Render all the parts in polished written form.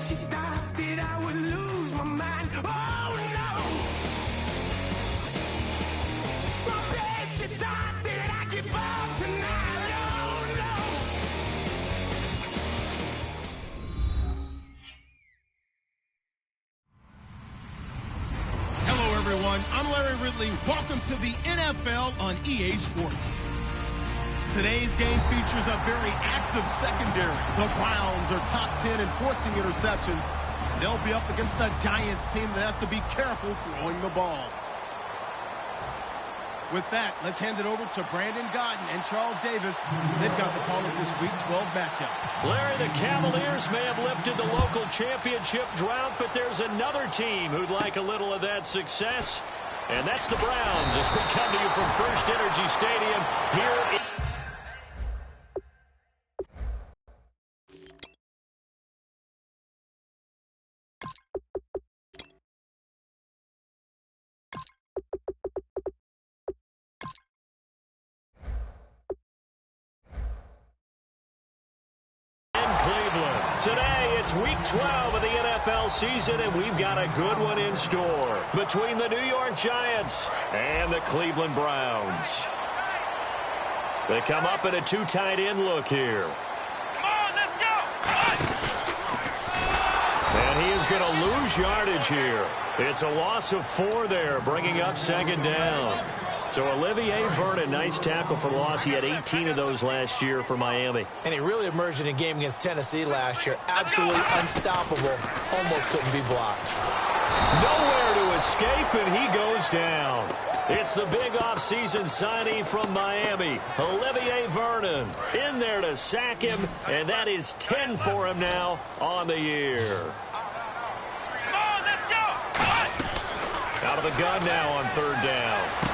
She thought that I would lose my mind. Oh no! I bet she thought that I'd give up tonight. Oh no! Hello everyone, I'm Larry Ridley. Welcome to the NFL on EA Sports. Today's game features a very active secondary. The Browns are top 10 in forcing interceptions. They'll be up against a Giants team that has to be careful throwing the ball. With that, let's hand it over to Brandon Godden and Charles Davis. They've got the call of this Week 12 matchup. Larry, the Cavaliers may have lifted the local championship drought, but there's another team who'd like a little of that success, and that's the Browns as we come to you from First Energy Stadium here in Cleveland. Today, it's Week 12 of the NFL season, and we've got a good one in store between the New York Giants and the Cleveland Browns. They come up in a two tight end look here. Come on, let's go! And he is going to lose yardage here. It's a loss of 4 there, bringing up second down. So Olivier Vernon, nice tackle for loss. He had 18 of those last year for Miami. And he really emerged in a game against Tennessee last year. Absolutely unstoppable. Almost couldn't be blocked. Nowhere to escape, and he goes down. It's the big offseason signing from Miami, Olivier Vernon, in there to sack him, and that is 10 for him now on the year. Come on, let's go! Out of the gun now on third down.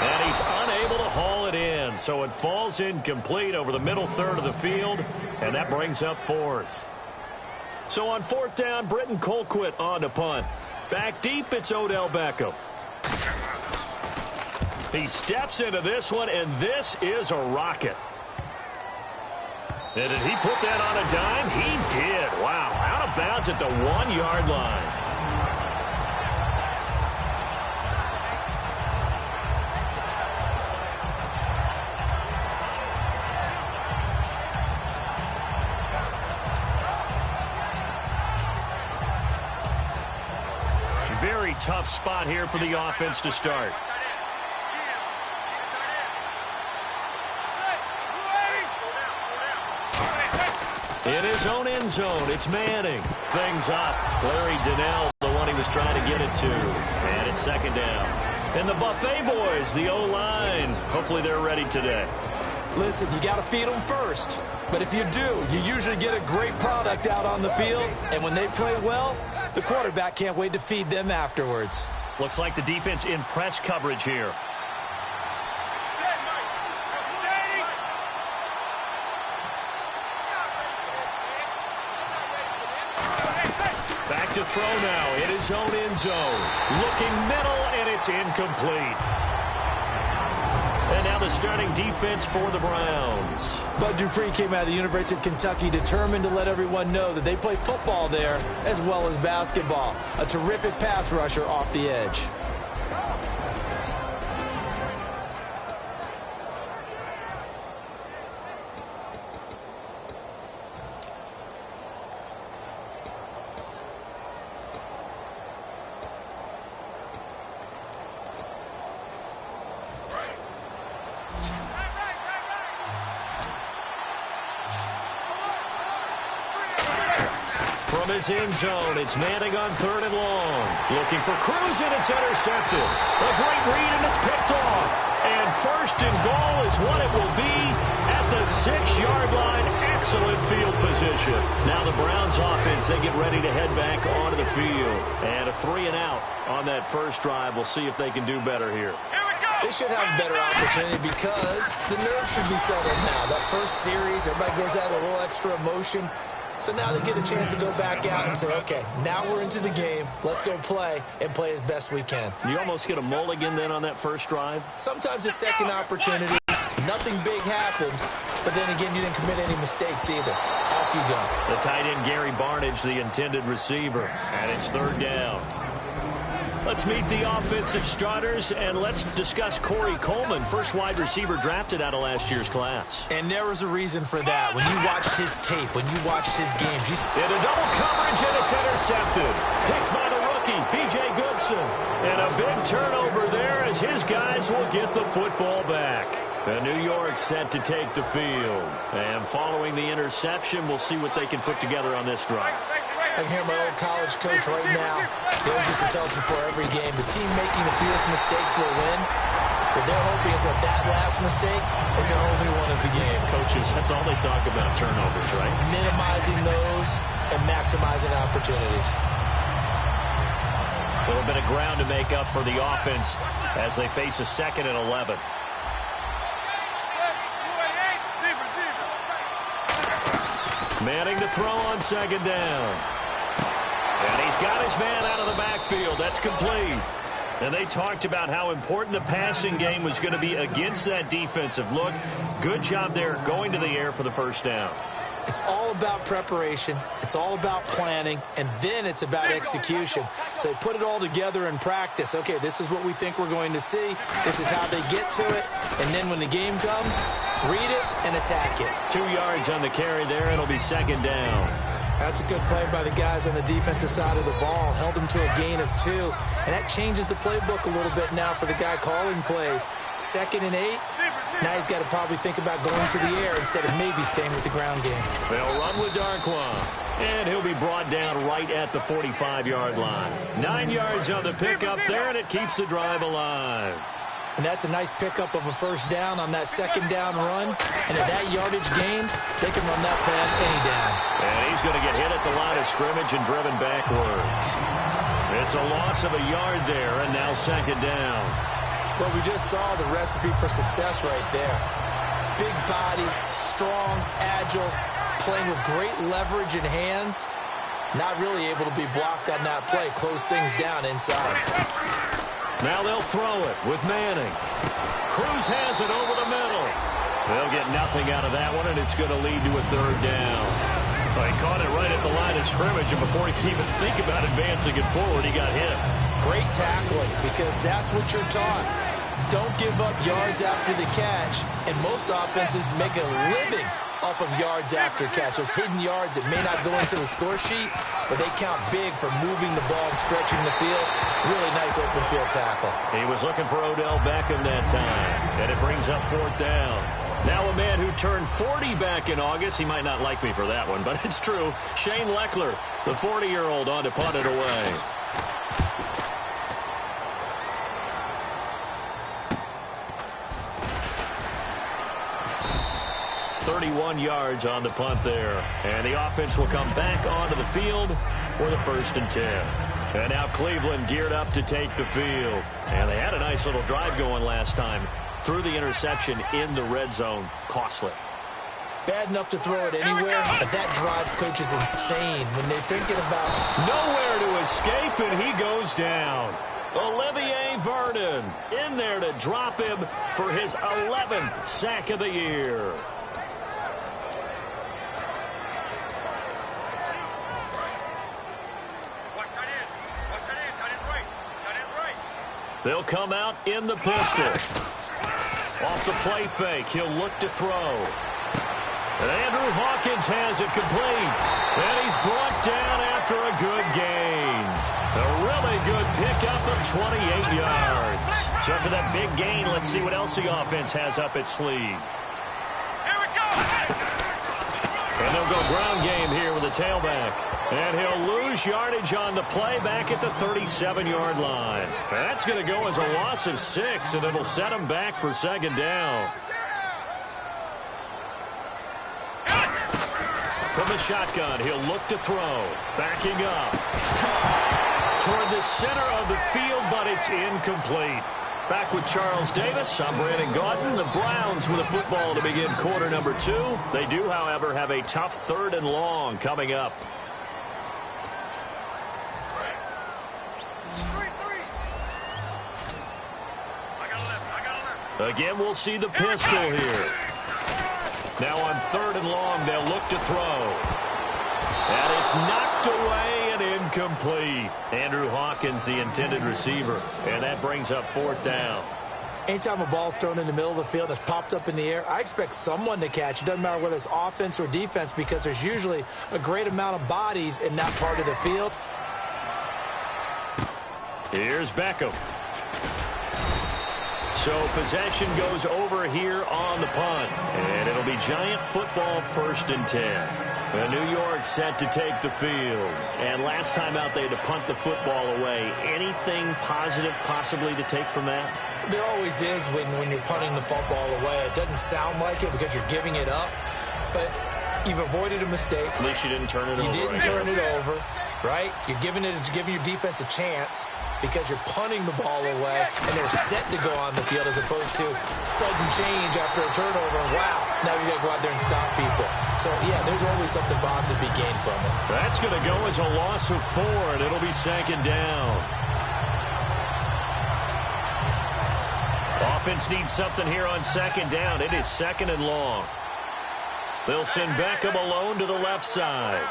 And he's unable to haul it in, so it falls incomplete over the middle third of the field, and that brings up fourth. So on fourth down, Britton Colquitt on to punt. Back deep, it's Odell Beckham. He steps into this one, and this is a rocket. And did he put that on a dime? He did. Wow, out of bounds at the 1-yard line. Very tough spot here for the offense to start. In his own end zone, it's Manning. Things up. Larry Donnell, the one he was trying to get it to. And it's second down. And the Buffet boys, the O-line. Hopefully they're ready today. Listen, you got to feed them first. But if you do, you usually get a great product out on the field. And when they play well, the quarterback can't wait to feed them afterwards. Looks like the defense in press coverage here. Back to throw now in his own end zone. Looking middle, and it's incomplete. And now the starting defense for the Browns. Bud Dupree came out of the University of Kentucky determined to let everyone know that they play football there as well as basketball. A terrific pass rusher off the edge. From his end zone, it's Manning on third and long. Looking for Cruz, and it's intercepted. A great read, and it's picked off. And first and goal is what it will be at the 6-yard line. Excellent field position. Now the Browns offense, they get ready to head back onto the field. And a 3-and-out on that first drive. We'll see if they can do better here. They should have a better opportunity because the nerves should be settled now. That first series, everybody goes out a little extra emotion. So now they get a chance to go back out and say, okay, now we're into the game. Let's go play and play as best we can. You almost get a mulligan then on that first drive? Sometimes a second opportunity. Nothing big happened, but then again, you didn't commit any mistakes either. Off you go. The tight end, Gary Barnage, the intended receiver, and it's third down. Let's meet the offensive starters, and let's discuss Corey Coleman, first wide receiver drafted out of last year's class. And there was a reason for that. When you watched his tape, when you watched his games, Into double coverage, and it's intercepted. Picked by the rookie, P.J. Goodson. And a big turnover there as his guys will get the football back. And New York set to take the field. And following the interception, we'll see what they can put together on this drive. I can hear my old college coach right now. He always used to tell us before every game, the team making the fewest mistakes will win. What they're hoping is that last mistake is their only one of the game. Coaches, that's all they talk about, turnovers, right? Minimizing those and maximizing opportunities. A little bit of ground to make up for the offense as they face a 2nd and 11. Manning to throw on 2nd down. And he's got his man out of the backfield. That's complete. And they talked about how important the passing game was going to be against that defensive look. Good job there going to the air for the first down. It's all about preparation. It's all about planning. And then it's about execution. So they put it all together in practice. Okay, this is what we think we're going to see. This is how they get to it. And then when the game comes, read it and attack it. 2 yards on the carry there. It'll be 2nd down. That's a good play by the guys on the defensive side of the ball. Held them to a gain of 2. And that changes the playbook a little bit now for the guy calling plays. 2nd and 8. Now he's got to probably think about going to the air instead of maybe staying with the ground game. They'll run with Darquan. And he'll be brought down right at the 45-yard line. 9 yards on the pickup there, and it keeps the drive alive. And that's a nice pickup of a first down on that 2nd down run. And at that yardage gained, they can run that play on any down. And he's going to get hit at the line of scrimmage and driven backwards. It's a loss of a yard there, and now 2nd down. Well, we just saw the recipe for success right there. Big body, strong, agile, playing with great leverage in hands. Not really able to be blocked on that play. Close things down inside. Now they'll throw it with Manning. Cruz has it over the middle. They'll get nothing out of that one, and it's going to lead to a 3rd down. Well, he caught it right at the line of scrimmage, and before he could even think about advancing it forward, he got hit. Great tackling, because that's what you're taught. Don't give up yards after the catch, and most offenses make a living off of yards after catch. Those hidden yards that may not go into the score sheet, but they count big for moving the ball and stretching the field. Really nice open field tackle. He was looking for Odell Beckham that time, and it brings up 4th down. Now a man who turned 40 back in August. He might not like me for that one, but it's true. Shane Leckler, the 40-year-old, on to punt it away. .31 yards on the punt there. And the offense will come back onto the field for the 1st and 10. And now Cleveland geared up to take the field. And they had a nice little drive going last time. Threw the interception in the red zone. Costly. Bad enough to throw it anywhere, but that drives coaches insane when they're thinking about nowhere to escape, and he goes down. Olivier Vernon in there to drop him for his 11th sack of the year. They'll come out in the pistol. Off the play fake, he'll look to throw. And Andrew Hawkins has it complete. And he's brought down after a good gain. A really good pickup of 28 yards. So after that big gain, let's see what else the offense has up its sleeve. Here we go. And they'll go ground game here with the tailback. And he'll lose yardage on the play back at the 37-yard line. That's going to go as a loss of 6, and it'll set him back for 2nd down. From the shotgun, he'll look to throw. Backing up. Toward the center of the field, but it's incomplete. Back with Charles Davis, I'm Brandon Gaudin. The Browns with a football to begin quarter number 2. They do, however, have a tough 3rd and long coming up. Again, we'll see the pistol here. Now on 3rd and long, they'll look to throw. And it's knocked away and incomplete. Andrew Hawkins, the intended receiver. And that brings up 4th down. Anytime a ball's thrown in the middle of the field that's popped up in the air, I expect someone to catch. It doesn't matter whether it's offense or defense because there's usually a great amount of bodies in that part of the field. Here's Beckham. So possession goes over here on the punt. And it'll be Giant football 1st and 10. New York set to take the field. And last time out, they had to punt the football away. Anything positive possibly to take from that? There always is when you're punting the football away. It doesn't sound like it because you're giving it up. But you've avoided a mistake. At least you didn't turn it over. You didn't turn it over, right? You're giving your defense a chance because you're punting the ball away, and they're set to go on the field as opposed to sudden change after a turnover. And wow, now you got to go out there and stop people. So, yeah, there's always something positive to be gained from it. That's going to go as a loss of 4, and it'll be 2nd down. Offense needs something here on 2nd down. It is 2nd and long. They'll send Beckham alone to the left side.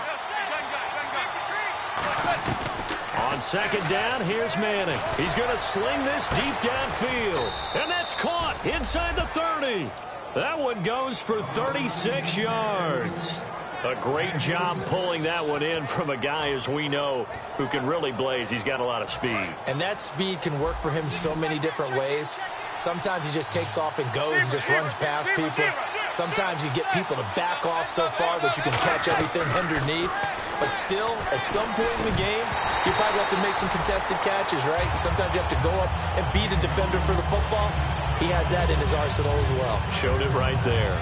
On 2nd down, here's Manning. He's going to sling this deep downfield. And that's caught inside the 30. That one goes for 36 yards. A great job pulling that one in from a guy, as we know, who can really blaze. He's got a lot of speed. And that speed can work for him so many different ways. Sometimes he just takes off and goes and just runs past people. Sometimes you get people to back off so far that you can catch everything underneath. But still, at some point in the game, you probably have to make some contested catches, right? Sometimes you have to go up and beat a defender for the football. He has that in his arsenal as well. Showed it right there.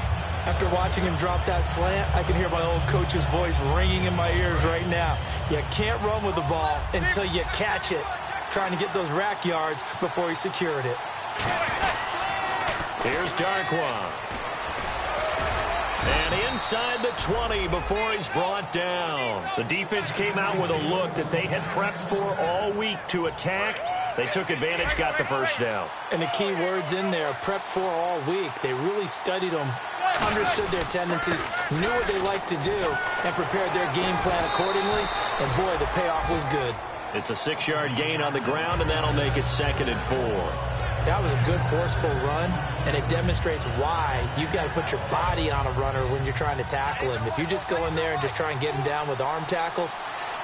After watching him drop that slant, I can hear my old coach's voice ringing in my ears right now. You can't run with the ball until you catch it. Trying to get those rack yards before he secured it. Here's Darkwa. And inside the 20 before he's brought down. The defense came out with a look that they had prepped for all week to attack. They took advantage, got the 1st down. And the key words in there, prepped for all week. They really studied them, understood their tendencies, knew what they liked to do, and prepared their game plan accordingly. And boy, the payoff was good. It's a 6-yard gain on the ground, and that'll make it 2nd and 4. That was a good, forceful run, and it demonstrates why you've got to put your body on a runner when you're trying to tackle him. If you just go in there and just try and get him down with arm tackles,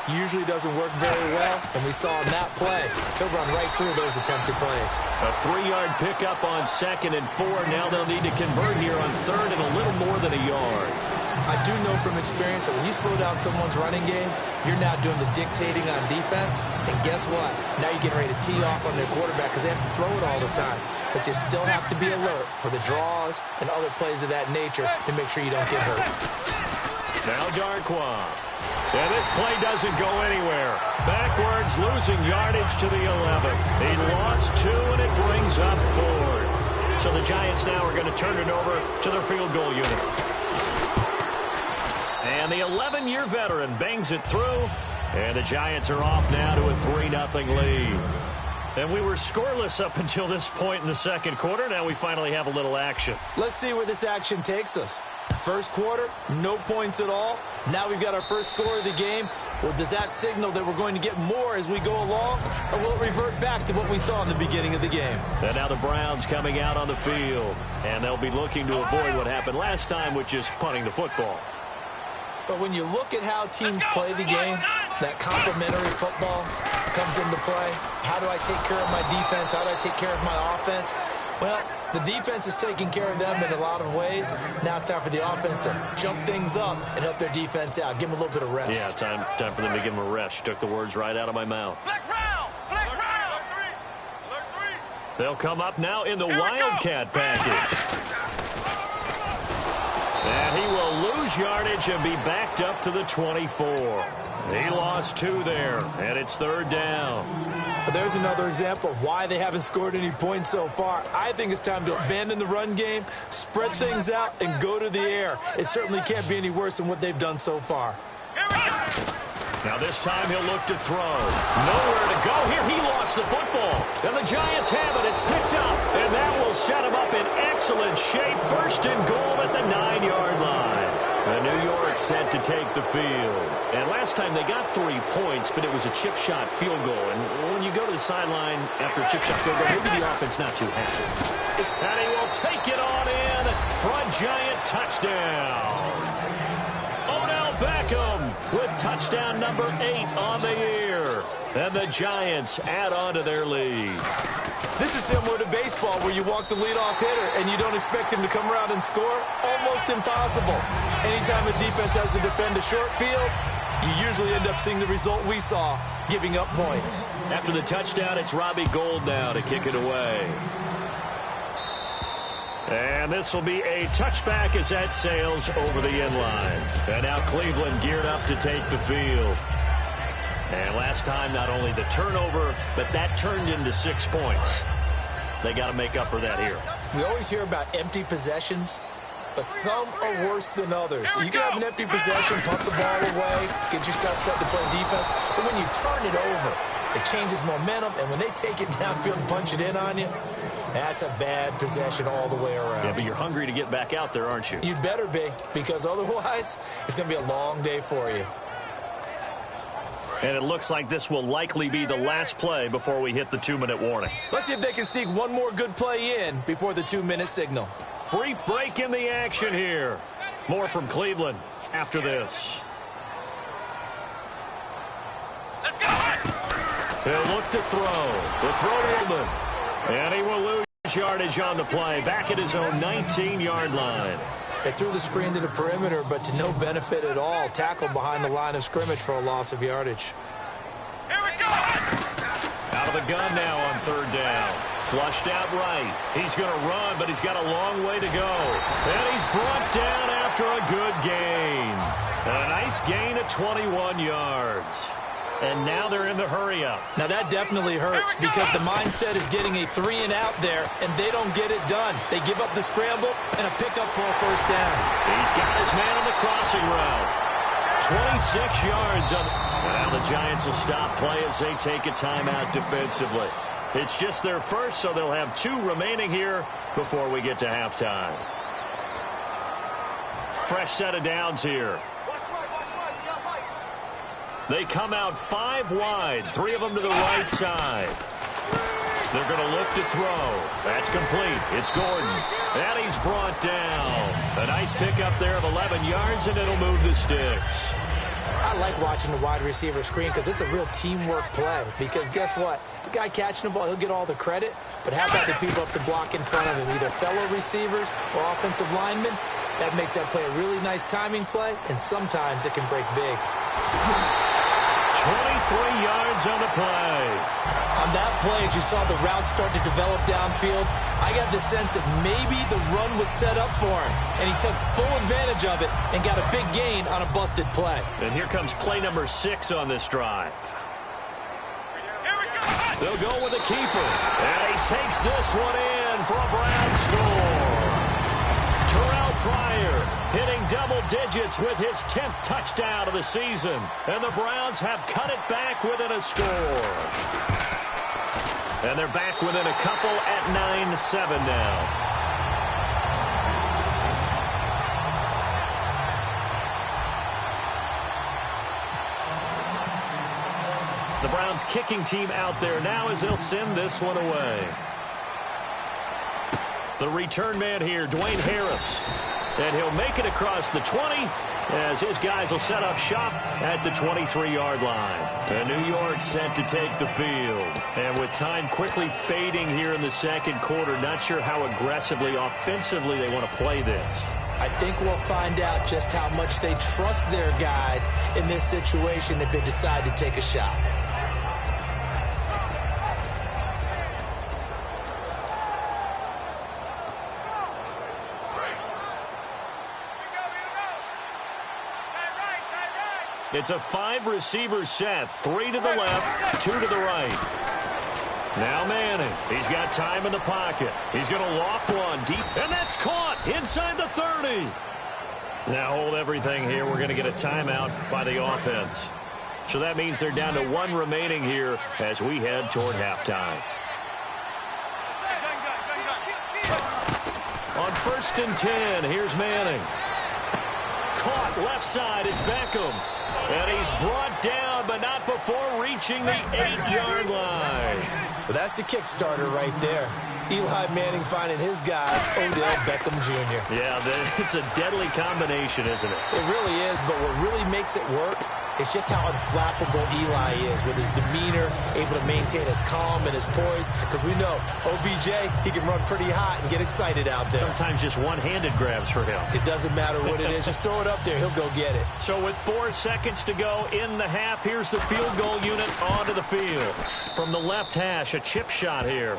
usually doesn't work very well, and we saw in that play, he'll run right through those attempted plays. A 3-yard pickup on 2nd and 4. Now they'll need to convert here on 3rd and a little more than a yard. I do know from experience that when you slow down someone's running game, you're now doing the dictating on defense. And guess what? Now you're getting ready to tee off on their quarterback because they have to throw it all the time. But you still have to be alert for the draws and other plays of that nature to make sure you don't get hurt. Now Darkwa. And this play doesn't go anywhere. Backwards, losing yardage to the 11. He lost 2, and it brings up 4th. So the Giants now are going to turn it over to their field goal unit. And the 11-year veteran bangs it through. And the Giants are off now to a 3-0 lead. And we were scoreless up until this point in the 2nd quarter. Now we finally have a little action. Let's see where this action takes us. First quarter, no points at all. Now we've got our first score of the game. Well, does that signal that we're going to get more as we go along? Or will it revert back to what we saw in the beginning of the game? And now the Browns coming out on the field. And they'll be looking to avoid what happened last time, which is punting the football. But when you look at how teams play the game, that complementary football comes into play. How do I take care of my defense? How do I take care of my offense? Well, the defense is taking care of them in a lot of ways. Now it's time for the offense to jump things up and help their defense out. Give them a little bit of rest. Yeah, time for them to give them a rest. Took the words right out of my mouth. Flex round! Flex round! Alert 3! They'll come up now in the Wildcat package. And he will lose yardage and be backed up to the 24. He lost 2 there, and it's 3rd down. But there's another example of why they haven't scored any points so far. I think it's time to abandon the run game, spread things out, and go to the air. It certainly can't be any worse than what they've done so far. Now this time he'll look to throw. Nowhere to go here. He lost lost the football. And the Giants have it. It's picked up. And that will set them up in excellent shape. First and goal at the 9-yard line. And New York set to take the field. And last time they got 3 points, but it was a chip shot field goal. And when you go to the sideline after a chip shot field goal, maybe the offense not too happy. And he will take it on in for a Giant touchdown. Beckham with touchdown number 8 on the year. And the Giants add on to their lead. This is similar to baseball where you walk the leadoff hitter and you don't expect him to come around and score. Almost impossible. Anytime a defense has to defend a short field, you usually end up seeing the result we saw, giving up points. After the touchdown, it's Robbie Gould now to kick it away. And this will be a touchback as that sails over the end line. And now Cleveland geared up to take the field. And last time, not only the turnover, but that turned into 6 points. They got to make up for that here. We always hear about empty possessions, but some are worse than others. You can have an empty possession, pump the ball away, get yourself set to play defense. But when you turn it over, it changes momentum. And when they take it downfield and punch it in on you, that's a bad possession all the way around. Yeah, but you're hungry to get back out there, aren't you? You'd better be, because otherwise it's going to be a long day for you. And it looks like this will likely be the last play before we hit the 2-minute warning. Let's see if they can sneak one more good play in before the 2-minute signal. Brief break in the action here. More from Cleveland after this. Let's go! He'll look to throw. The throw to Ullman. And he will lose yardage on the play. Back at his own 19-yard line. They threw the screen to the perimeter, but to no benefit at all. Tackled behind the line of scrimmage for a loss of yardage. Here we go! Out of the gun now on 3rd down. Flushed out right. He's going to run, but he's got a long way to go. And he's brought down after a good gain. A nice gain of 21 yards. And now they're in the hurry-up. Now, that definitely hurts because the mindset is getting a 3-and-out there, and they don't get it done. They give up the scramble and a pickup for a first down. He's got his man on the crossing route. 26 yards. And now the Giants will stop play as they take a timeout defensively. It's just their first, so they'll have 2 remaining here before we get to halftime. Fresh set of downs here. They come out 5 wide, 3 of them to the right side. They're going to look to throw. That's complete. It's Gordon. And he's brought down. A nice pickup there of 11 yards, and it'll move the sticks. I like watching the wide receiver screen because it's a real teamwork play. Because guess what? The guy catching the ball, he'll get all the credit. But how about the people up the block in front of him, either fellow receivers or offensive linemen? That makes that play a really nice timing play, and sometimes it can break big. 23 yards on the play. On that play, as you saw the route start to develop downfield, I got the sense that maybe the run would set up for him. And he took full advantage of it and got a big gain on a busted play. And here comes play number 6 on this drive. They'll go with the keeper. And he takes this one in for a Brown score. Terrell Pryor hitting double digits with his 10th touchdown of the season. And the Browns have cut it back within a score. And they're back within a couple at 9-7 now. The Browns kicking team out there now as they'll send this one away. The return man here, Dwayne Harris. And he'll make it across the 20 as his guys will set up shop at the 23-yard line. And New York set to take the field. And with time quickly fading here in the second quarter, not sure how aggressively, offensively they want to play this. I think we'll find out just how much they trust their guys in this situation if they decide to take a shot. It's a 5-receiver set, 3 to the left, 2 to the right. Now Manning, he's got time in the pocket. He's going to loft one deep, and that's caught inside the 30. Now hold everything here. We're going to get a timeout by the offense. So that means they're down to 1 remaining here as we head toward halftime. On 1st and 10, here's Manning. Caught left side, it's Beckham. And he's brought down, but not before reaching the 8-yard line. Well, that's the kickstarter right there. Eli Manning finding his guys, Odell Beckham Jr. Yeah, it's a deadly combination, isn't it? It really is, but what really makes it work is just how unflappable Eli is with his demeanor, able to maintain his calm and his poise, because we know OBJ, he can run pretty hot and get excited out there. Sometimes just one-handed grabs for him. It doesn't matter what it is. Just throw it up there. He'll go get it. So with 4 seconds to go in the half, here's the field goal unit onto the field. From the left hash, a chip shot here.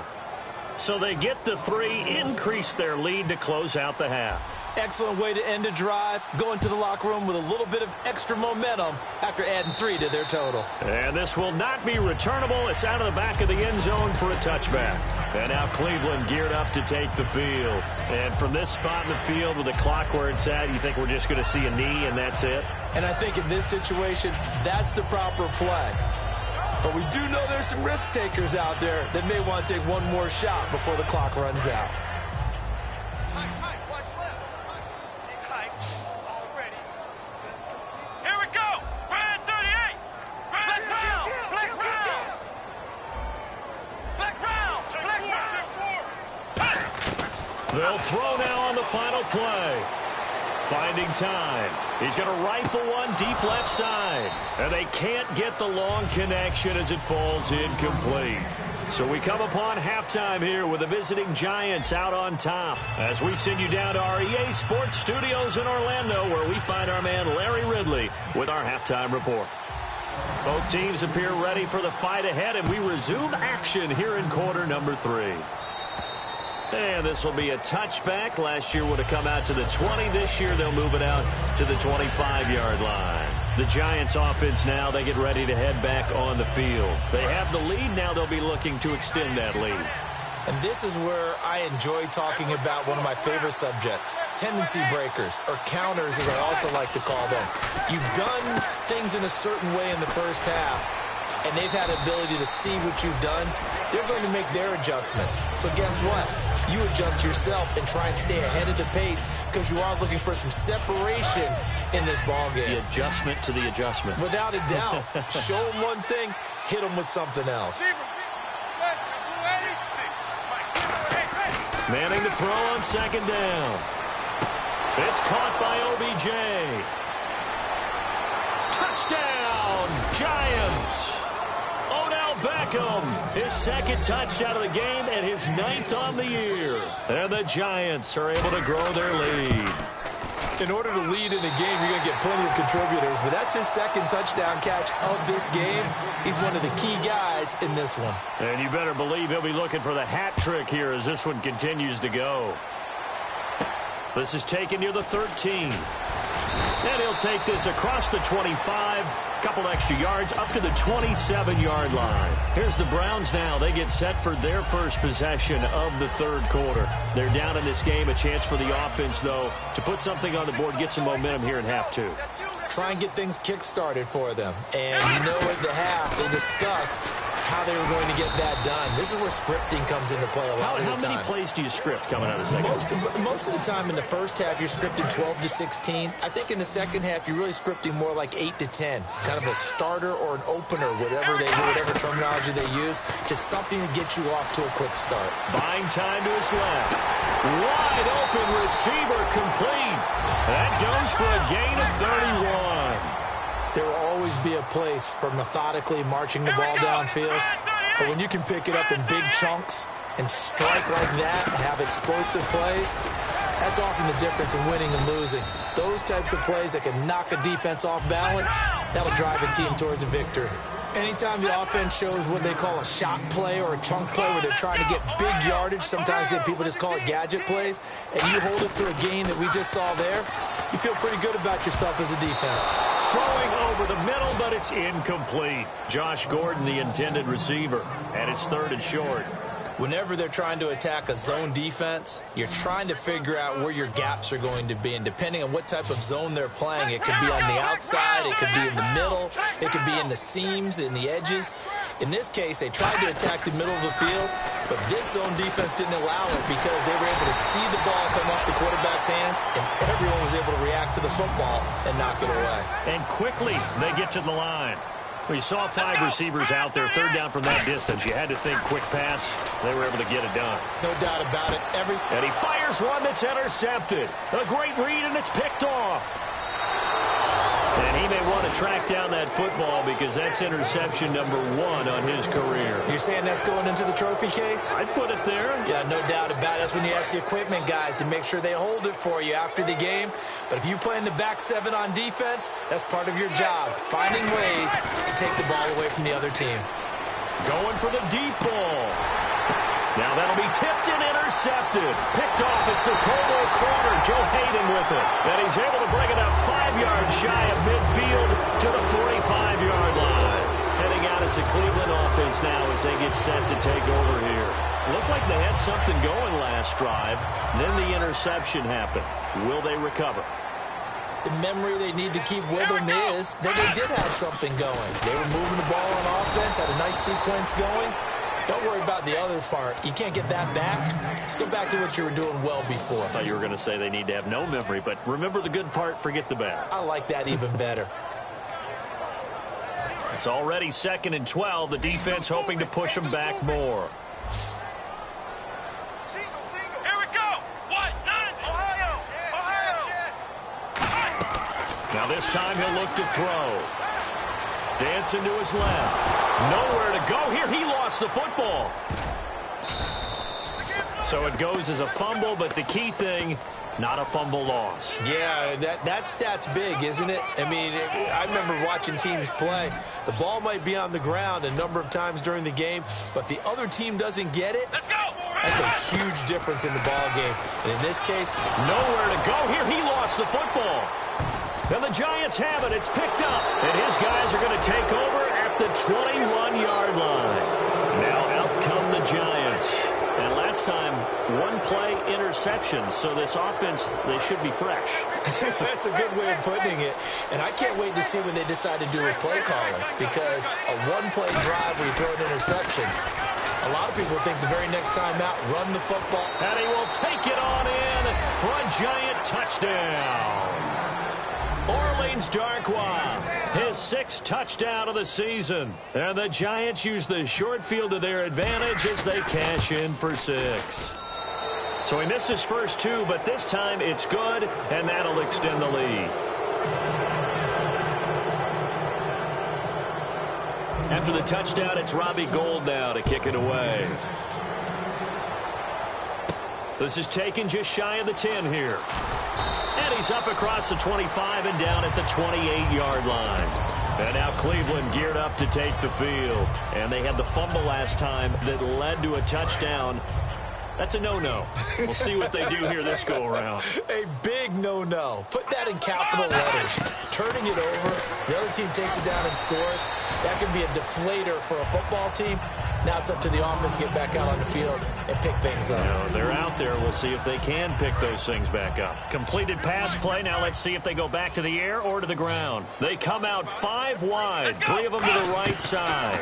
So they get the 3, increase their lead to close out the half. Excellent way to end a drive. Go into the locker room with a little bit of extra momentum after adding 3 to their total. And this will not be returnable. It's out of the back of the end zone for a touchback. And now Cleveland geared up to take the field. And from this spot in the field with the clock where it's at, you think we're just going to see a knee and that's it? And I think in this situation, that's the proper play. But we do know there's some risk takers out there that may want to take one more shot before the clock runs out. Here we go. Brand 38. Flex round. Flex round. Flex round. Flex round. They'll throw now on the final play. Finding time. He's going to rifle one deep left side. And they can't get the long connection as it falls incomplete. So we come upon halftime here with the visiting Giants out on top as we send you down to our EA Sports Studios in Orlando where we find our man Larry Ridley with our halftime report. Both teams appear ready for the fight ahead, and we resume action here in quarter number 3. And this will be a touchback. Last year would have come out to the 20. This year they'll move it out to the 25-yard line. The Giants offense now, they get ready to head back on the field. They have the lead. Now they'll be looking to extend that lead. And this is where I enjoy talking about one of my favorite subjects, tendency breakers, or counters as I also like to call them. You've done things in a certain way in the first half, and they've had the ability to see what you've done. They're going to make their adjustments. So guess what? You adjust yourself and try and stay ahead of the pace because you are looking for some separation in this ball game. The adjustment to the adjustment. Without a doubt. Show them one thing, hit them with something else. Manning to throw on 2nd down. It's caught by OBJ. Touchdown, Giants. Odell Beckham, his 2nd touchdown of the game and his 9th on the year. And the Giants are able to grow their lead. In order to lead in a game, you're going to get plenty of contributors, but that's his 2nd touchdown catch of this game. He's one of the key guys in this one. And you better believe he'll be looking for the hat trick here as this one continues to go. This is taken near the 13. And he'll take this across the 25, couple extra yards, up to the 27-yard line. Here's the Browns now. They get set for their first possession of the 3rd quarter. They're down in this game. A chance for the offense, though, to put something on the board, get some momentum here in half 2. Try and get things kick-started for them. And you know at the half, they discussed how they were going to get that done. This is where scripting comes into play a lot of the time. How many plays do you script coming out of the second? Most of the time in the first half, you're scripting 12 to 16. I think in the second half, you're really scripting more like 8 to 10. Kind of a starter or an opener, whatever terminology they use. Just something to get you off to a quick start. Buying time to his left. Wide open receiver complete. That goes for a gain of 31. There will always be a place for methodically marching the ball downfield. But when you can pick it up in big chunks and strike like that, have explosive plays, that's often the difference in winning and losing. Those types of plays that can knock a defense off balance, that will drive a team towards a victory. Anytime the offense shows what they call a shot play or a chunk play where they're trying to get big yardage, sometimes people just call it gadget plays, and you hold it to a gain that we just saw there, you feel pretty good about yourself as a defense. Throwing over the middle, but it's incomplete. Josh Gordon, the intended receiver, and it's 3rd and short. Whenever they're trying to attack a zone defense, you're trying to figure out where your gaps are going to be. And depending on what type of zone they're playing, it could be on the outside, it could be in the middle, it could be in the seams, in the edges. In this case, they tried to attack the middle of the field, but this zone defense didn't allow it because they were able to see the ball come off the quarterback's hands, and everyone was able to react to the football and knock it away. And quickly, they get to the line. We saw 5 receivers out there, third down from that distance. You had to think quick pass. They were able to get it done. No doubt about it. And he fires one that's intercepted. A great read, and it's picked off. And he may want to track down that football because that's interception number 1 on his career. You're saying that's going into the trophy case? I'd put it there. Yeah, no doubt about it. That's when you ask the equipment guys to make sure they hold it for you after the game. But if you play in the back 7 on defense, that's part of your job, finding ways to take the ball away from the other team. Going for the deep ball. Now that'll be tipped and intercepted. Picked off. It's the Provo corner. Joe Hayden with it. And he's able to bring it up 5 yards shy of midfield to the 45-yard line. Heading out as the Cleveland offense now as they get set to take over here. Looked like they had something going last drive. Then the interception happened. Will they recover? The memory they need to keep with them is that they did have something going. They were moving the ball on offense, had a nice sequence going. Don't worry about the other part. You can't get that back. Let's go back to what you were doing well before. I thought you were going to say they need to have no memory, but remember the good part, forget the bad. I like that even better. It's already 2nd and 12. The defense hoping to push them back more. Here we go. 1-9, Ohio. Now this time he'll look to throw. Dancing to his left. Nowhere to go here. He lost the football. So it goes as a fumble, but the key thing, not a fumble loss. Yeah, that stat's big, isn't it? I mean, I remember watching teams play. The ball might be on the ground a number of times during the game, but the other team doesn't get it. Let's go. That's a huge difference in the ball game. And in this case, nowhere to go here. He lost the football. And the Giants have it. It's picked up. And his guys are going to take over at the 21-yard line. Now out come the Giants. And last time, 1-play interception. So this offense, they should be fresh. That's a good way of putting it. And I can't wait to see when they decide to do a play calling. Because a 1-play drive where you throw an interception, a lot of people think the very next time out, run the football. And he will take it on in for a Giant touchdown. Orleans Darkwa, his 6th touchdown of the season. And the Giants use the short field to their advantage as they cash in for 6. So he missed his first 2, but this time it's good, and that'll extend the lead. After the touchdown, it's Robbie Gould now to kick it away. This is taken just shy of the 10 here. And he's up across the 25 and down at the 28-yard line. And now Cleveland geared up to take the field. And they had the fumble last time that led to a touchdown. That's a no-no. We'll see what they do here this go-around. A big no-no. Put that in capital letters. Turning it over, the other team takes it down and scores. That can be a deflator for a football team. Now it's up to the offense to get back out on the field and pick things up. Now, they're out there. We'll see if they can pick those things back up. Completed pass play. Now let's see if they go back to the air or to the ground. They come out 5 wide, 3 of them to the right side.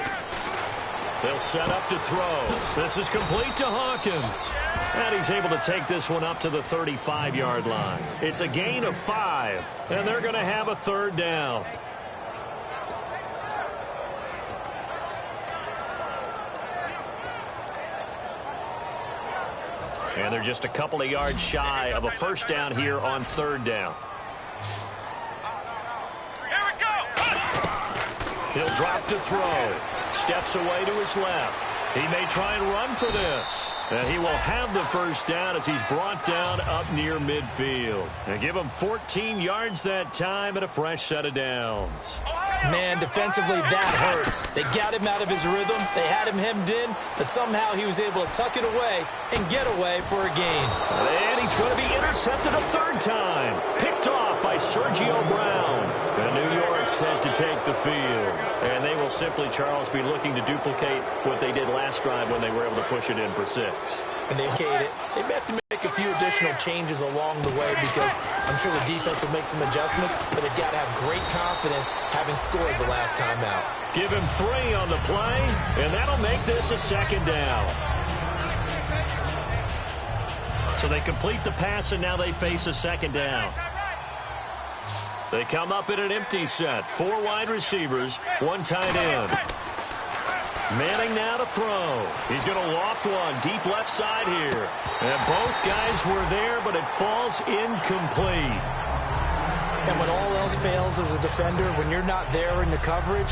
They'll set up to throw. This is complete to Hawkins. And he's able to take this one up to the 35-yard line. It's a gain of 5, and they're going to have a 3rd down. And they're just a couple of yards shy of a 1st down here on 3rd down. Here we go. He'll drop to throw. Steps away to his left. He may try and run for this. And he will have the 1st down as he's brought down up near midfield. And give him 14 yards that time and a fresh set of downs. Man, defensively, that hurts. They got him out of his rhythm. They had him hemmed in, but somehow he was able to tuck it away and get away for a gain. And he's going to be intercepted a 3rd time. Picked off by Sergio Brown. And New York set to take the field. And they will simply, Charles, be looking to duplicate what they did last drive when they were able to push it in for 6. And they may have to make a few additional changes along the way because I'm sure the defense will make some adjustments, but they've got to have great confidence having scored the last time out. Give him 3 on the play, and that'll make this a 2nd down. So they complete the pass, and now they face a 2nd down. They come up in an empty set. 4 wide receivers, 1 tight end. Manning now to throw. He's going to loft one deep left side here. And both guys were there, but it falls incomplete. And when all else fails as a defender, when you're not there in the coverage,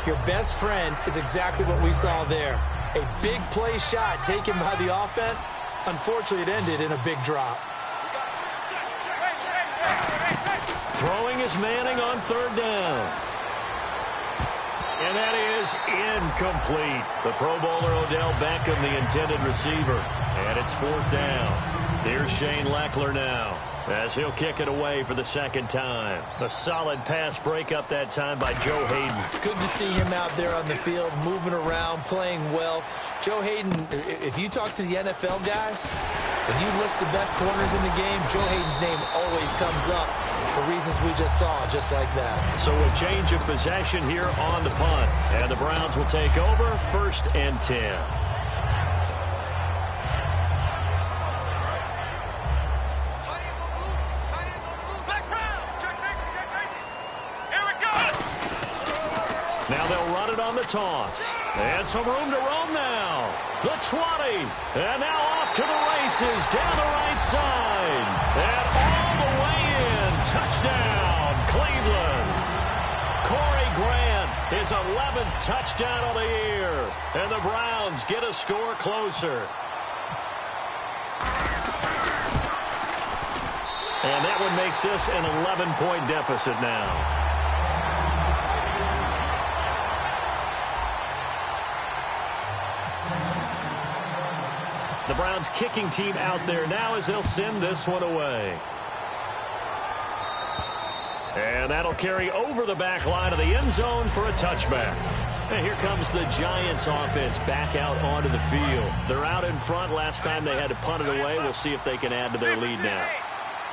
your best friend is exactly what we saw there. A big play shot taken by the offense. Unfortunately, it ended in a big drop. Throwing is Manning on 3rd down. And that is incomplete. The Pro Bowler Odell Beckham, the intended receiver. And it's 4th down. Here's Shane Leckler now as he'll kick it away for the 2nd time. A solid pass breakup that time by Joe Hayden. Good to see him out there on the field, moving around, playing well. Joe Hayden, if you talk to the NFL guys, when you list the best corners in the game, Joe Hayden's name always comes up for reasons we just saw, just like that. So a change of possession here on the punt. And the Browns will take over 1st and 10. Now they'll run it on the toss. And some room to roam now. The 20. And now off to the races down the right side. And all the way in. Touchdown, Cleveland. Corey Grant, his 11th touchdown of the year. And the Browns get a score closer. And that one makes this an 11-point deficit now. The Browns kicking team out there now as they'll send this one away. And that'll carry over the back line of the end zone for a touchback. And here comes the Giants offense back out onto the field. They're out in front. Last time they had to punt it away. We'll see if they can add to their lead now.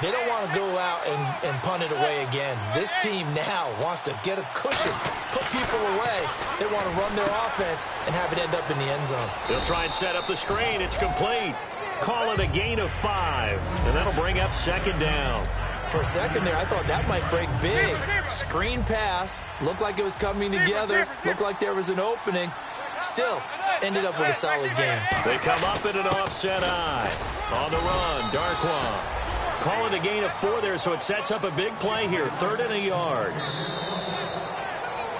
They don't want to go out and punt it away again. This team now wants to get a cushion, put people away. They want to run their offense and have it end up in the end zone. They'll try and set up the screen. It's complete. Call it a gain of 5. And that'll bring up 2nd down. For a second there, I thought that might break big. Screen pass. Looked like it was coming together. Looked like there was an opening. Still, ended up with a solid game. They come up in an offset eye. On the run, Darkwan. Call it a gain of 4 there, so it sets up a big play here. 3rd and a yard.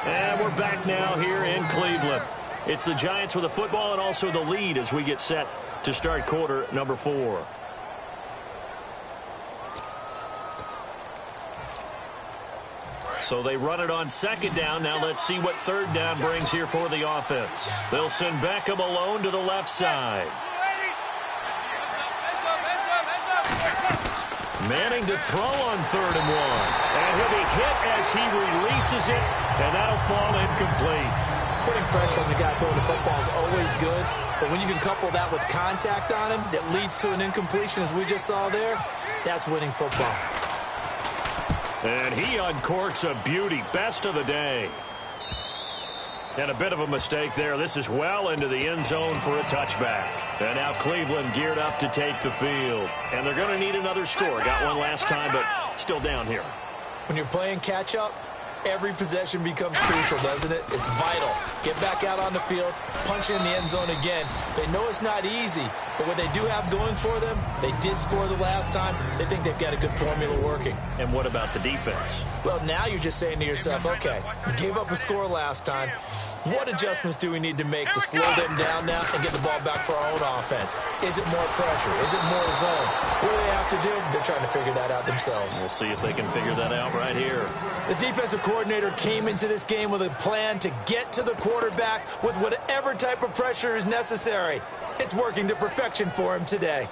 And we're back now here in Cleveland. It's the Giants with the football and also the lead as we get set to start quarter number 4. So they run it on 2nd down. Now let's see what 3rd down brings here for the offense. They'll send Beckham alone to the left side. Manning to throw on 3rd and 1. And he'll be hit as he releases it, and that'll fall incomplete. Putting pressure on the guy throwing the football is always good, but when you can couple that with contact on him that leads to an incompletion, as we just saw there, that's winning football. And he uncorks a beauty. Best of the day. And a bit of a mistake there. This is well into the end zone for a touchback. And now Cleveland geared up to take the field. And they're going to need another score. Got one last time, but still down here. When you're playing catch-up, every possession becomes crucial, doesn't it? It's vital. Get back out on the field, punch in the end zone again. They know it's not easy, but what they do have going for them, they did score the last time. They think they've got a good formula working. And what about the defense? Well, now you're just saying to yourself, okay, we gave up a score last time. What adjustments do we need to make to slow them down now and get the ball back for our own offense? Is it more pressure? Is it more zone? What do they have to do? They're trying to figure that out themselves. We'll see if they can figure that out right here. The defensive coordinator came into this game with a plan to get to the quarterback with whatever type of pressure is necessary. It's working to perfection for him today.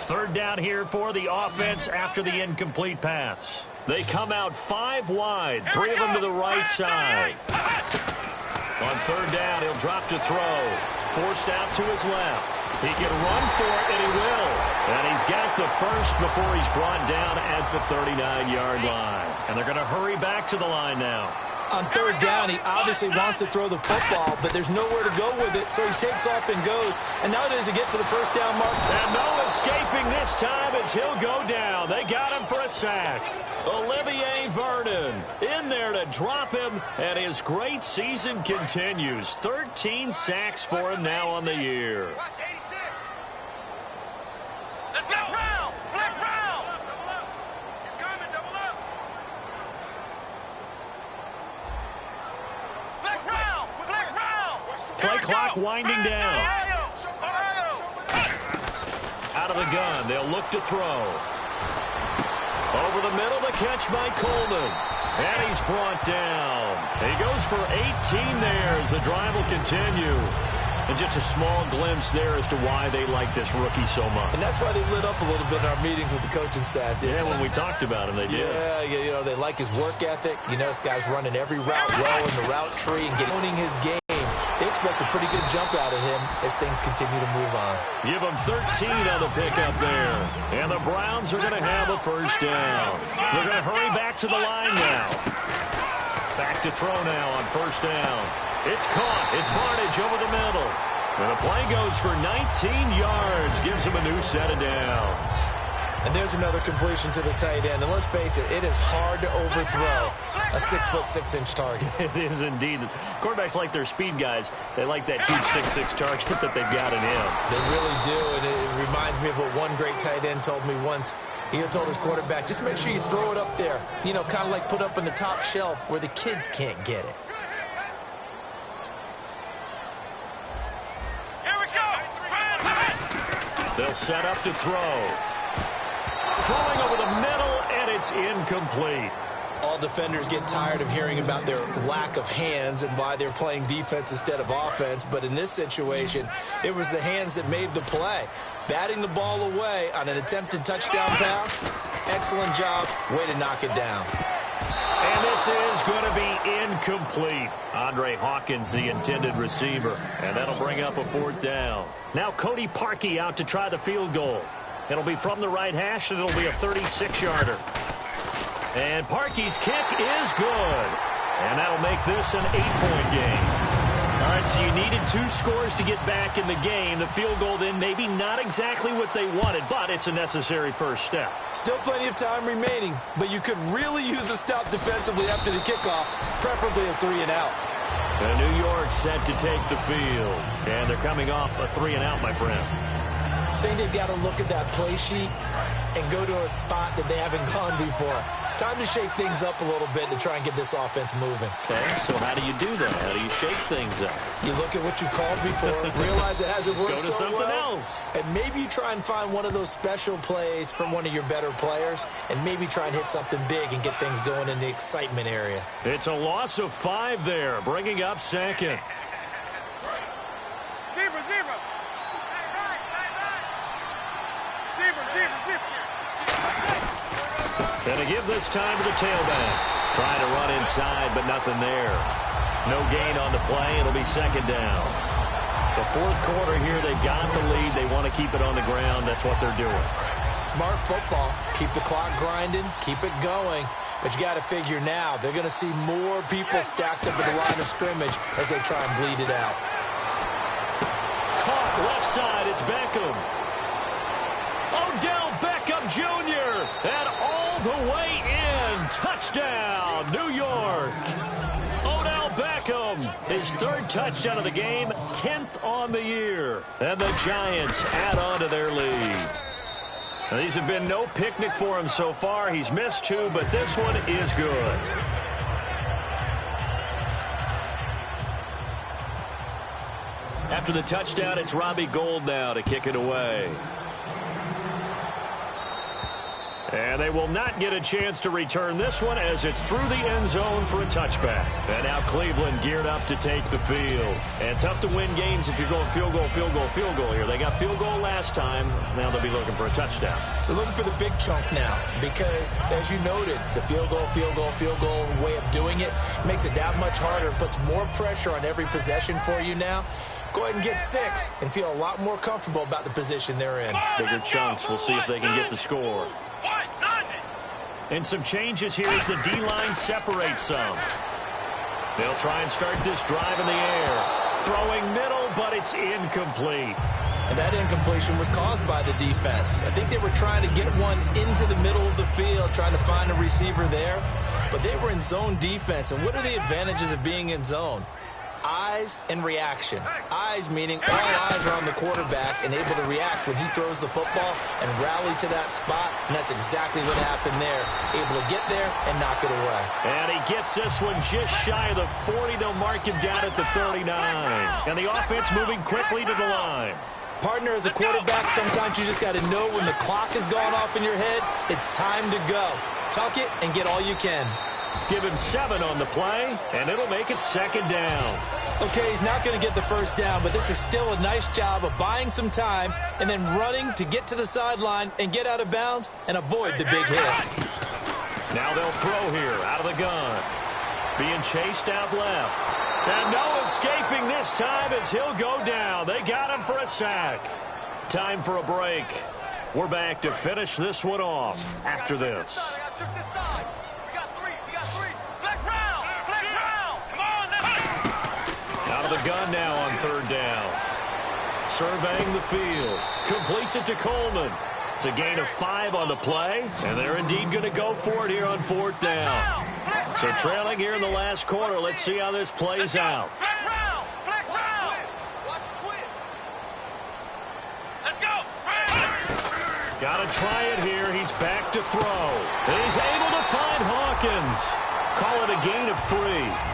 3rd down here for the offense after the incomplete pass. They come out 5 wide, 3 of them to the right side. On third down, he'll drop to throw. Forced out to his left. He can run for it, and he will. And he's got the first before he's brought down at the 39-yard line. And they're going to hurry back to the line now. On third down, he obviously wants to throw the football, but there's nowhere to go with it, so he takes off and goes. And now does he get to the first down mark? And no escaping this time as he'll go down. They got him for a sack. Olivier Vernon in there to drop him, and his great season continues. 13 sacks for him now on the year. Let's go. Round. Flex round. Double up. He's coming. Double up. Flex round. Flex round. Play clock winding down. Ohio. Out of the gun, they'll look to throw. Over the middle, the catch by Coleman. And he's brought down. He goes for 18 there as the drive will continue. And just a small glimpse there as to why they like this rookie so much. And that's why they lit up a little bit in our meetings with the coaching staff. Yeah, when we talked about him, they did. Yeah, you know, they like his work ethic. You know, this guy's running every route well in the route tree and owning his game. They expect a pretty good jump out of him as things continue to move on. Give him 13 on the pickup there. And the Browns are going to have a first down. They're going to hurry back to the line now. Back to throw now on first down. It's caught. It's Barnage over the middle. And the play goes for 19 yards. Gives him a new set of downs. And there's another completion to the tight end. And let's face it, it is hard to overthrow a 6'6" target. It is indeed. Quarterbacks like their speed guys. They like that huge 6'6" target that they've got in him. They really do, and it reminds me of what one great tight end told me once. He told his quarterback, just make sure you throw it up there. You know, kind of like put up on the top shelf where the kids can't get it. Here we go. They'll set up to throw. Throwing over the middle, and it's incomplete. All defenders get tired of hearing about their lack of hands and why they're playing defense instead of offense. But in this situation, it was the hands that made the play. Batting the ball away on an attempted touchdown pass. Excellent job. Way to knock it down. And this is going to be incomplete. Andre Hawkins, the intended receiver. And that'll bring up a fourth down. Now Cody Parkey out to try the field goal. It'll be from the right hash, and it'll be a 36-yarder. And Parkey's kick is good. And that'll make this an 8-point game. All right, so you needed 2 scores to get back in the game. The field goal then maybe not exactly what they wanted, but it's a necessary first step. Still plenty of time remaining, but you could really use a stop defensively after the kickoff, preferably a 3-and-out. And New York set to take the field. And they're coming off a 3-and-out, my friend. I think they've got to look at that play sheet and go to a spot that they haven't gone before. Time to shake things up a little bit to try and get this offense moving. Okay, so how do you do that? How do you shake things up? You look at what you called before, realize it hasn't worked Go to so something well, else. and maybe you try and find one of those special plays from one of your better players, and maybe try and hit something big and get things going in the excitement area. It's a loss of 5 there, bringing up second. Zebra. Going to give this time to the tailback. Trying to run inside, but nothing there. No gain on the play. It'll be second down. The fourth quarter here, they've got the lead. They want to keep it on the ground. That's what they're doing. Smart football. Keep the clock grinding. Keep it going. But you got to figure now, they're going to see more people stacked up at the line of scrimmage as they try and bleed it out. Caught left side. It's Beckham. Odell Beckham Jr. And all the way in. Touchdown, New York. Odell Beckham, his 3rd touchdown of the game, 10th on the year. And the Giants add on to their lead. Now, these have been no picnic for him so far. He's missed 2, but this one is good. After the touchdown, it's Robbie Gould now to kick it away. And they will not get a chance to return this one as it's through the end zone for a touchback. And now Cleveland geared up to take the field. And tough to win games if you're going field goal, field goal, field goal here. They got field goal last time. Now they'll be looking for a touchdown. They're looking for the big chunk now because, as you noted, the field goal way of doing it makes it that much harder, puts more pressure on every possession for you now. Go ahead and get 6 and feel a lot more comfortable about the position they're in. Bigger chunks. We'll see if they can get the score. And some changes here as the D-line separates some. They'll try and start this drive in the air. Throwing middle, but it's incomplete. And that incompletion was caused by the defense. I think they were trying to get one into the middle of the field, trying to find a receiver there. But they were in zone defense. And what are the advantages of being in zone? Eyes and reaction. Eyes meaning all eyes are on the quarterback and able to react when he throws the football and rally to that spot. And that's exactly what happened there. Able to get there and knock it away. And he gets this one just shy of the 40. They'll mark him down at the 39. And the offense moving quickly to the line. Partner, as a quarterback, sometimes you just got to know when the clock has gone off in your head, it's time to go. Tuck it and get all you can. Give him 7 on the play, and it'll make it 2nd down. Okay, he's not going to get the first down, but this is still a nice job of buying some time and then running to get to the sideline and get out of bounds and avoid the big hit. Now they'll throw here out of the gun. Being chased out left. And no escaping this time as he'll go down. They got him for a sack. Time for a break. We're back to finish this one off after this. Out of the gun now on 3rd down. Surveying the field. Completes it to Coleman. It's a gain of 5 on the play, and they're indeed going to go for it here on 4th down. So trailing here in the last quarter. Let's see how this plays out. Got to try it here. He's back to throw. And he's able to find Hawkins. Call it a gain of 3.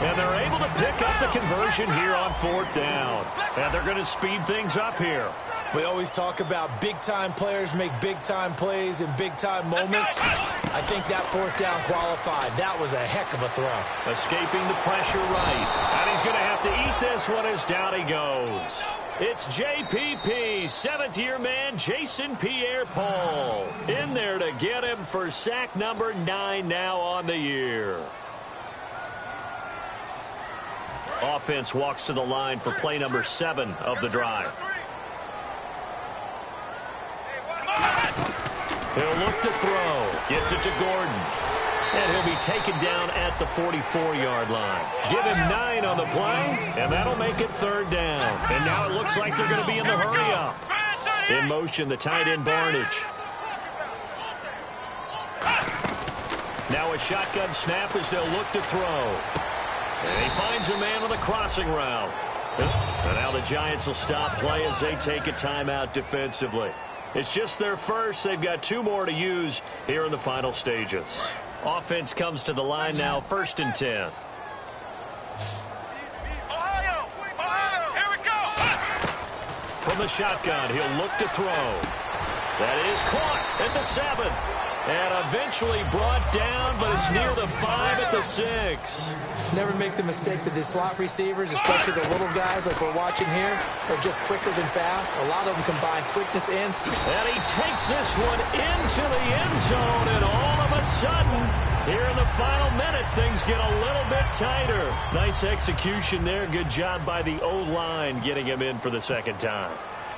And they're able to pick up the conversion here on 4th down. And they're going to speed things up here. We always talk about big-time players make big-time plays in big-time moments. I think that 4th down qualified. That was a heck of a throw. Escaping the pressure right. And he's going to have to eat this one as down he goes. It's JPP, 7th-year man Jason Pierre-Paul. In there to get him for sack number 9 now on the year. Offense walks to the line for play number 7 of the drive. He'll look to throw. Gets it to Gordon. And he'll be taken down at the 44-yard line. Give him 9 on the play, and that'll make it 3rd down. And now it looks like they're going to be in the hurry-up. In motion, the tight end Barnage. Now a shotgun snap as they'll look to throw. And he finds a man on the crossing route. And now the Giants will stop play as they take a timeout defensively. It's just their first. They've got 2 more to use here in the final stages. Offense comes to the line now, 1st and 10. Ohio, here we go. From the shotgun, he'll look to throw. That is caught at the 7. And eventually brought down, but it's near the 5 at the 6. Never make the mistake that the slot receivers, especially the little guys like we're watching here, are just quicker than fast. A lot of them combine quickness and speed. And he takes this one into the end zone, and all of a sudden, here in the final minute, things get a little bit tighter. Nice execution there. Good job by the O-line getting him in for the 2nd time.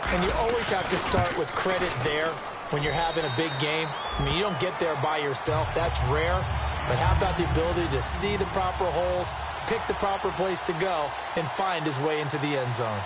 And you always have to start with credit there when you're having a big game. I mean, you don't get there by yourself. That's rare. But how about the ability to see the proper holes, pick the proper place to go, and find his way into the end zone?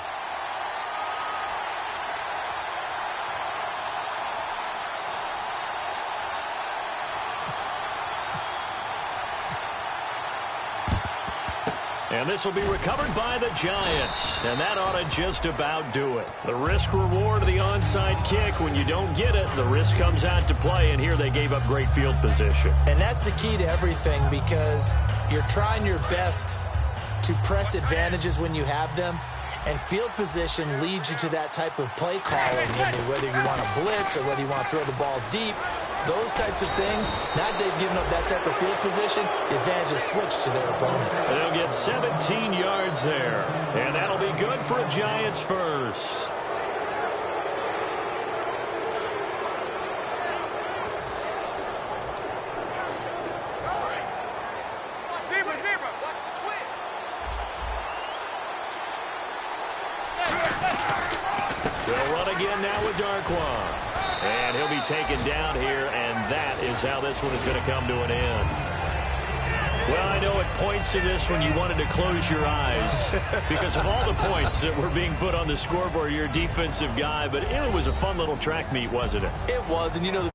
And this will be recovered by the Giants. And that ought to just about do it. The risk-reward of the onside kick. When you don't get it, the risk comes out to play. And here they gave up great field position. And that's the key to everything, because you're trying your best to press advantages when you have them. And field position leads you to that type of play calling, whether you want to blitz or whether you want to throw the ball deep. those types of things, now that they've given up that type of field position, the advantage is switched to their opponent. They'll get 17 yards there, and that'll be good for a Giants first. They'll run again now with Darkwan. And he'll be taken down here, and that is how this one is going to come to an end. Well, I know at points in this one you wanted to close your eyes because of all the points that were being put on the scoreboard. You're a defensive guy, but it was a fun little track meet, wasn't it? It was, and you know,